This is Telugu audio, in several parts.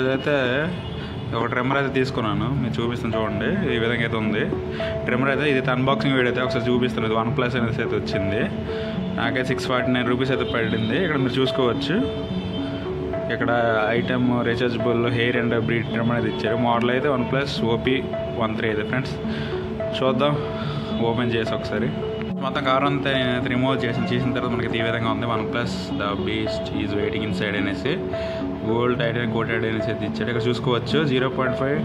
ఇదైతే ఒక ట్రిమ్మర్ అయితే తీసుకున్నాను, మీరు చూపిస్తాను చూడండి. ఈ విధంగా అయితే ఉంది ట్రిమ్మర్ అయితే. ఇది అన్బాక్సింగ్ వీడియో అయితే ఒకసారి చూపిస్తాను. ఇది OnePlus అనేసి అయితే వచ్చింది. నాకైతే 649 రూపీస్ అయితే పడింది. ఇక్కడ మీరు చూసుకోవచ్చు. ఇక్కడ item rechargeable hair and breed trimmer అయితే ఇచ్చారు. మోడల్ అయితే OnePlus OP13 అయితే ఫ్రెండ్స్. చూద్దాం ఓపెన్ చేసి ఒకసారి. మొత్తం కవర్ అంతా రిమూవ్ చేసిన తర్వాత మనకి ఈ విధంగా ఉంది. OnePlus the beast is waiting in side అనేసి గోల్డ్ టైటానియం కోటెడ్ అనేసి అయితే ఇచ్చాడు. ఇక్కడ చూసుకోవచ్చు 0.5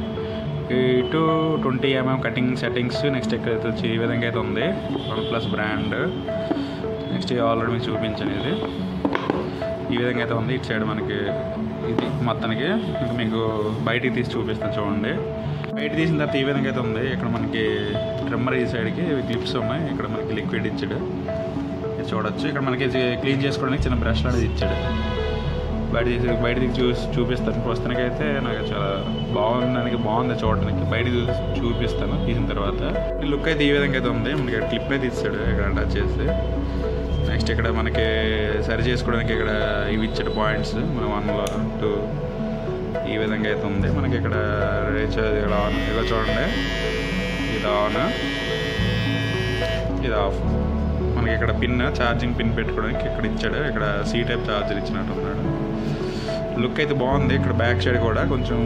to 20 mm cutting settings. Next ఇక్కడ అయితే వచ్చి ఈ విధంగా అయితే ఉంది OnePlus బ్రాండ్. నెక్స్ట్ ఆల్రెడీ మీకు చూపించాను. ఇది ఈ విధంగా అయితే ఉంది. ఇటు సైడ్ మనకి ఇది మొత్తానికి ఇంకా మీకు బయటికి తీసి చూపిస్తాను చూడండి. బయట తీసిన తర్వాత ఈ విధంగా అయితే ఉంది. ఇక్కడ మనకి ట్రిమ్మర్ ఈ సైడ్కి క్లిప్స్ ఉన్నాయి. ఇక్కడ మనకి లిక్విడ్ ఇచ్చాడు చూడొచ్చు. ఇక్కడ మనకి క్లీన్ చేసుకోవడానికి చిన్న బ్రష్ అనేది ఇచ్చాడు. బయటికి చూపిస్తాను. ప్రస్తుతానికైతే నాకు చాలా బాగుంది చూడడానికి. బయటికి చూపిస్తాను తీసిన తర్వాత. లుక్ అయితే ఈ విధంగా అయితే ఉంది. మనకి క్లిప్ అయితే ఇచ్చాడు ఇక్కడ టచ్ చేసి. నెక్స్ట్ ఇక్కడ మనకి సరి చేసుకోవడానికి ఇక్కడ ఇవి ఇచ్చాడు పాయింట్స్. మన 1 2 ఈ విధంగా అయితే ఉంది. మనకి ఇక్కడ రీచార్జ్ ఇక్కడ ఆన్, ఇలా చూడండి. ఇది ఆన్, ఇది ఆఫ్. మనకి ఇక్కడ పిన్ ఛార్జింగ్ పిన్ పెట్టుకోవడానికి ఇక్కడ ఇచ్చాడు. ఇక్కడ C టైప్ ఛార్జర్ ఇచ్చినట్టు ఉన్నాడు. లుక్ అయితే బాగుంది. ఇక్కడ బ్యాక్ సైడ్ కూడా కొంచెం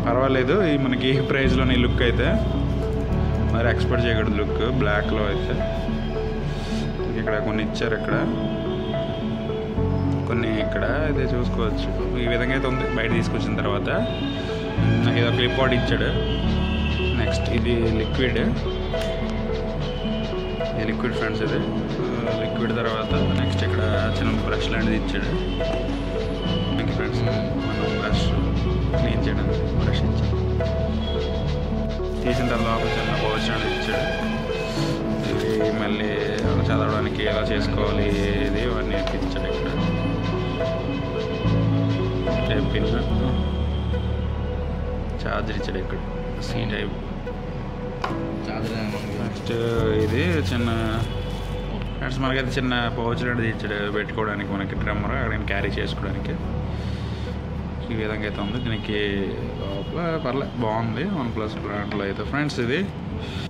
పర్వాలేదు. ఈ మనకి ప్రైస్లోని లుక్ అయితే మరి ఎక్స్పెక్ట్ చేయకూడదు లుక్ బ్లాక్లో అయితే. ఇక్కడ కొన్ని ఇచ్చారు, ఇక్కడ కొన్ని ఇక్కడ అయితే చూసుకోవచ్చు. ఈ విధంగా అయితే ఉంది. బయట తీసుకొచ్చిన తర్వాత నాకు ఏదో క్లిప్ అవుట్ ఇచ్చాడు. నెక్స్ట్ ఇది లిక్విడ్ ఫ్రెండ్స్. ఇది లిక్విడ్ తర్వాత నెక్స్ట్ ఇక్కడ చిన్న బ్రష్ లాంటిది ఇచ్చాడు. మీకు ఫ్రెండ్స్ మనం బ్రష్ క్లీన్ చేయడానికి బ్రష్ ఇచ్చాడు. తీసిన తర్వాత చిన్న పౌచ్ లాంటిది ఇచ్చాడు. ఇది మళ్ళీ చదవడానికి ఎలా చేసుకోవాలి ఇది ఇవన్నీ ఇచ్చాడు. ఇక్కడ పిన్ ఛార్జర్ ఇచ్చాడు. ఇక్కడ C టైప్ ఛార్జర్. నెక్స్ట్ ఇది చిన్న ఫ్రెండ్స్ మనకైతే చిన్న పౌచ్ లాంటిది ఇచ్చాడు పెట్టుకోవడానికి, మనకి ట్రిమ్మర్ అక్కడ క్యారీ చేసుకోవడానికి. ఈ విధంగా అయితే ఉంది. దీనికి పర్లేదు బాగుంది OnePlus బ్రాండ్లో అయితే ఫ్రెండ్స్.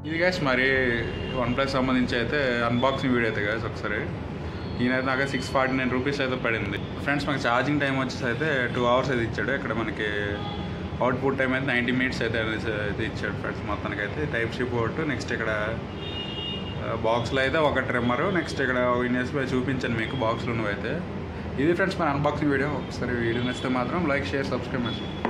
ఇది గైస్ మరి OnePlus సంబంధించి అయితే అన్బాక్సింగ్ వీడియో అయితే గైస్. ఒకసారి ఈయనైతే నాకు 649 రూపీస్ అయితే పడింది ఫ్రెండ్స్. మనకి ఛార్జింగ్ టైం వచ్చేసి అయితే 2 hours అయితే ఇచ్చాడు. ఇక్కడ మనకి అవుట్పుట్ టైం అయితే 90 minutes అయితే ఇచ్చాడు ఫ్రెండ్స్. మొత్తానికి అయితే టైప్-C పోర్ట్. నెక్స్ట్ ఇక్కడ బాక్స్లో అయితే ఒక ట్రిమ్మరు. నెక్స్ట్ ఇక్కడ యూఎస్బీ చూపించాను మీకు బాక్స్లో ఉన్నవైతే. ఇది ఫ్రెండ్స్ మన అన్బాక్సింగ్ వీడియో. ఒకసారి వీడియో నచ్చితే మాత్రం లైక్, షేర్, సబ్స్క్రైబ్ చేయండి.